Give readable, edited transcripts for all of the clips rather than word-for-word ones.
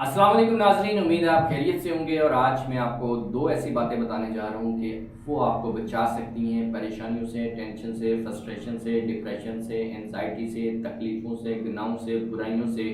अस्सलाम वालेकुम नाज़रीन, उम्मीद है आप खैरियत से होंगे। और आज मैं आपको दो ऐसी बातें बताने जा रहा हूँ कि वो आपको बचा सकती हैं परेशानियों से, टेंशन से, फ्रस्ट्रेशन से, डिप्रेशन से, एंजाइटी से, तकलीफ़ों से, गुनाहों से, बुराइयों से,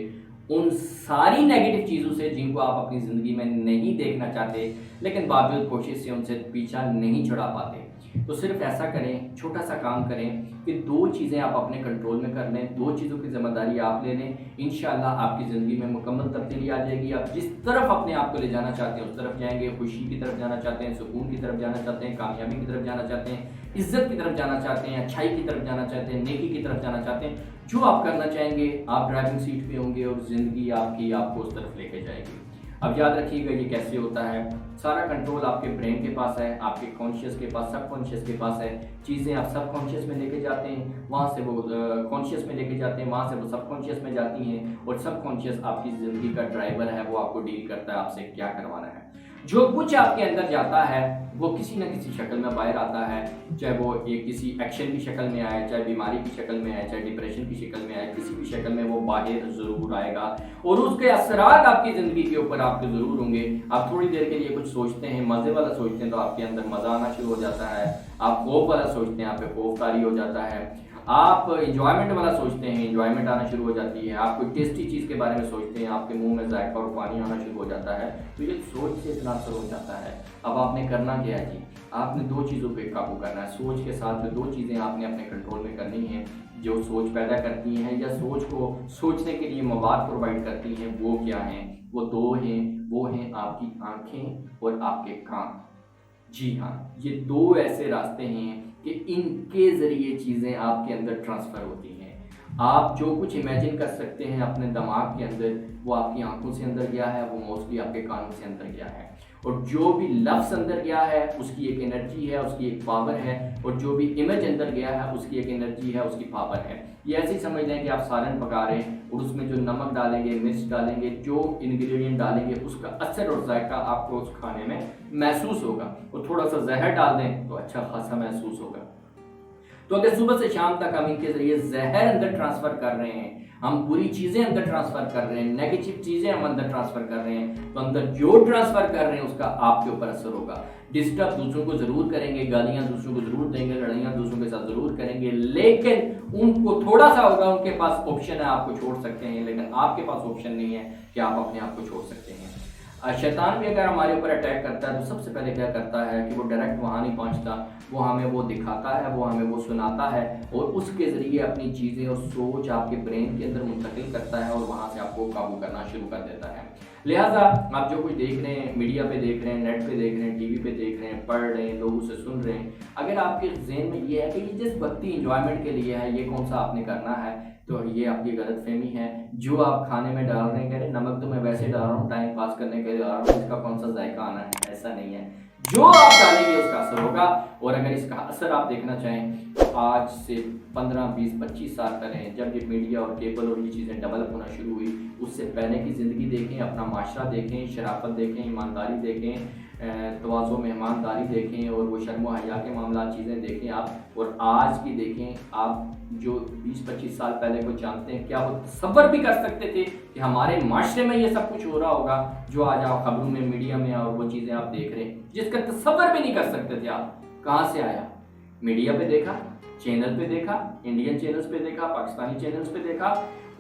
उन सारी नेगेटिव चीज़ों से जिनको आप अपनी ज़िंदगी में नहीं देखना चाहते, लेकिन बावजूद कोशिश से उनसे पीछा नहीं छुड़ा पाते। तो सिर्फ ऐसा करें, छोटा सा काम करें कि दो चीज़ें आप अपने कंट्रोल में कर लें, दो चीज़ों की ज़िम्मेदारी आप ले लें। इंशाल्लाह आपकी ज़िंदगी में मुकम्मल तब्दीली आ जाएगी। आप जिस तरफ अपने आप को ले जाना चाहते हैं उस तरफ जाएंगे। खुशी की तरफ जाना चाहते हैं, सुकून की तरफ जाना चाहते हैं, कामयाबी की तरफ जाना चाहते हैं, इज्जत की तरफ जाना चाहते हैं, अच्छाई की तरफ जाना चाहते हैं, नेकी की तरफ जाना चाहते हैं, जो आप करना चाहेंगे आप ड्राइविंग सीट पे होंगे और ज़िंदगी आपकी आपको उस तरफ लेके जाएगी। अब याद रखिएगा ये कैसे होता है। सारा कंट्रोल आपके ब्रेन के पास है, आपके कॉन्शियस के पास, सब कॉन्शियस के पास है। चीज़ें आप सब कॉन्शियस में लेके जाते हैं, वहाँ से वो कॉन्शियस में लेके जाते हैं, वहाँ से वो सब कॉन्शियस में जाती हैं। और सब कॉन्शियस आपकी ज़िंदगी का ड्राइवर है, वो आपको डील करता है आपसे क्या करवाना है। जो कुछ आपके अंदर जाता है वो किसी न किसी शक्ल में बाहर आता है, चाहे वो एक किसी एक्शन की शक्ल में आए, चाहे बीमारी की शक्ल में आए, चाहे डिप्रेशन की शक्ल में आए, किसी भी शक्ल में वो बाहर ज़रूर आएगा। और उसके असरात आपकी ज़िंदगी के ऊपर आपके ज़रूर होंगे। आप थोड़ी देर के लिए कुछ सोचते हैं, मज़े वाला सोचते हैं, तो आपके अंदर मज़ा आना शुरू हो जाता है। आप खौफ वाला सोचते हैं, आप पे खौफ तारी हो जाता है। आप इंजॉयमेंट वाला सोचते हैं, इंजॉयमेंट आना शुरू हो जाती है। आप कोई टेस्टी चीज़ के बारे में सोचते हैं, आपके मुंह में जायका और पानी आना शुरू हो जाता है। तो ये सोच से इतना असर हो जाता है। अब आपने करना क्या है जी, आपने दो चीज़ों पे काबू करना है। सोच के साथ में दो चीज़ें आपने अपने कंट्रोल में करनी है जो सोच पैदा करती हैं या सोच को सोचने के लिए मवाद प्रोवाइड करती हैं। वो क्या हैं? वो दो हैं, वो हैं आपकी आंखें और आपके कान। जी हाँ, ये दो ऐसे रास्ते हैं कि इनके ज़रिए चीज़ें आपके अंदर ट्रांसफ़र होती हैं। आप जो कुछ इमेजिन कर सकते हैं अपने दिमाग के अंदर, वो आपकी आंखों से अंदर गया है, वो मोस्टली आपके कानों से अंदर गया है। और जो भी लफ्ज़ अंदर गया है उसकी एक एनर्जी है, उसकी एक पावर है। और जो भी इमेज अंदर गया है उसकी एक एनर्जी है, उसकी पावर है। ये ऐसे ही समझ लें कि आप सालन पका रहे हैं और उसमें जो नमक डालेंगे, मिर्च डालेंगे, जो इंग्रेडिएंट डालेंगे उसका असर और जायका आपको उस खाने में महसूस होगा। और थोड़ा सा जहर डाल दें तो अच्छा खासा महसूस होगा। तो अगर सुबह से शाम तक हम इनके जरिए जहर अंदर ट्रांसफर कर रहे हैं, हम बुरी चीजें अंदर ट्रांसफर कर रहे हैं, नेगेटिव चीजें हम अंदर ट्रांसफर कर रहे हैं, तो अंदर जो ट्रांसफर कर रहे हैं उसका आपके ऊपर असर होगा। डिस्टर्ब दूसरों को जरूर करेंगे, गालियां दूसरों को जरूर देंगे, लड़ाइयां दूसरों के साथ जरूर करेंगे, लेकिन उनको थोड़ा सा होगा, उनके पास ऑप्शन है आपको छोड़ सकते हैं, लेकिन आपके पास ऑप्शन नहीं है कि आप अपने आप को छोड़ सकते हैं। शैतान भी अगर हमारे ऊपर अटैक करता है तो सबसे पहले क्या करता है कि वो डायरेक्ट वहाँ नहीं पहुँचता, वो हमें वो दिखाता है, वो हमें वो सुनाता है और उसके ज़रिए अपनी चीज़ें और सोच आपके ब्रेन के अंदर मुंतकिल करता है और वहाँ से आपको काबू करना शुरू कर देता है। लिहाजा आप जो कुछ देख रहे हैं, मीडिया पे देख रहे हैं, नेट पे देख रहे हैं, टीवी पे देख रहे हैं, पढ़ रहे हैं, लोगों से सुन रहे हैं, अगर आपके जहन में ये है कि ये जिस वक्ती इंजॉयमेंट के लिए है, ये कौन सा आपने करना है, तो ये आपकी गलतफहमी है। जो आप खाने में डाल रहे हैं, कह रहे नमक तो मैं वैसे डाल रहा हूँ, टाइम पास करने के लिए डाल रहा हूँ, इसका कौन सा जायका आना है, ऐसा नहीं है। जो आप डालेंगे उसका असर होगा। और अगर इसका असर आप देखना चाहें तो आज से 15, 20, 25 साल पहले जब ये मीडिया और केबल और ये चीज़ें डेवलप होना शुरू हुई, उससे पहले की ज़िंदगी देखें, अपना माशरा देखें, शराफत देखें, ईमानदारी देखें, तवाज़ो मेहमानदारी देखें और वो शर्म हया के मामला चीज़ें देखें आप, और आज की देखें आप। जो 20-25 साल पहले को जानते हैं, क्या वो तसव्वुर भी कर सकते थे कि हमारे माशरे में ये सब कुछ हो रहा होगा जो आज आप खबरों में, मीडिया में और वो चीज़ें आप देख रहे हैं, जिसका तसव्वुर भी नहीं कर सकते थे आप। कहाँ से आया? मीडिया पे देखा, चैनल पे देखा, इंडियन चैनल्स पे देखा, पाकिस्तानी चैनल्स पे देखा,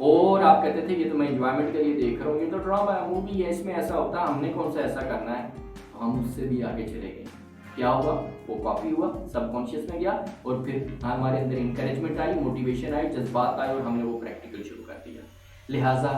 और आप कहते थे ये तो मैं एंजॉयमेंट के लिए देख रहा हूँ, ये तो ड्रामा मूवी है, इसमें ऐसा होता है, हमने कौन सा ऐसा करना है। हम उससे भी आगे चले गए। क्या हुआ? वो कॉपी हुआ, सबकॉन्शियस में गया और फिर हमारे अंदर इंकरेजमेंट आई, मोटिवेशन आई, जज्बात आए और हमने वो प्रैक्टिकल शुरू कर दिया। लिहाजा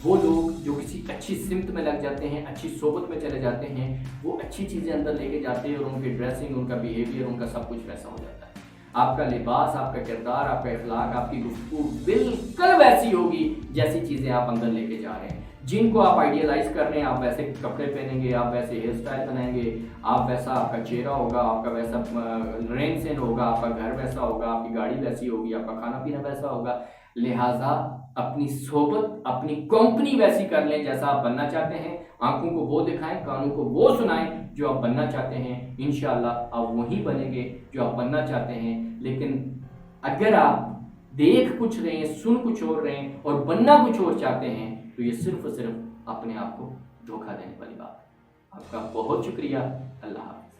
वो लोग जो किसी अच्छी सिमत में लग जाते हैं, अच्छी सोबत में चले जाते हैं, वो अच्छी चीज़ें अंदर लेके जाते हैं और उनकी ड्रेसिंग, उनका बिहेवियर, उनका सब कुछ वैसा हो जाता है। आपका लिबास, आपका किरदार, आपका अखलाक, आपकी गुफ्तगू बिल्कुल वैसी होगी जैसी चीज़ें आप अंदर लेके जा रहे हैं। जिनको आप आइडियलाइज कर रहे हैं, आप वैसे कपड़े पहनेंगे, आप वैसे हेयर स्टाइल बनाएंगे, आप वैसा आपका चेहरा होगा, आपका वैसा रहन सहन होगा, आपका घर वैसा होगा, आपकी गाड़ी वैसी होगी, आपका खाना पीना वैसा होगा। लिहाजा अपनी सोबत, अपनी कंपनी वैसी कर लें जैसा आप बनना चाहते हैं। आंखों को वो दिखाएं, कानों को वो सुनाएं जो आप बनना चाहते हैं। इंशाल्लाह आप वही बनेंगे जो आप बनना चाहते हैं। लेकिन अगर आप देख कुछ रहे हैं, सुन कुछ और रहे हैं और बनना कुछ और चाहते हैं, तो ये सिर्फ और सिर्फ अपने आप को धोखा देने वाली बात है। आपका बहुत शुक्रिया। अल्लाह हाफ़िज़।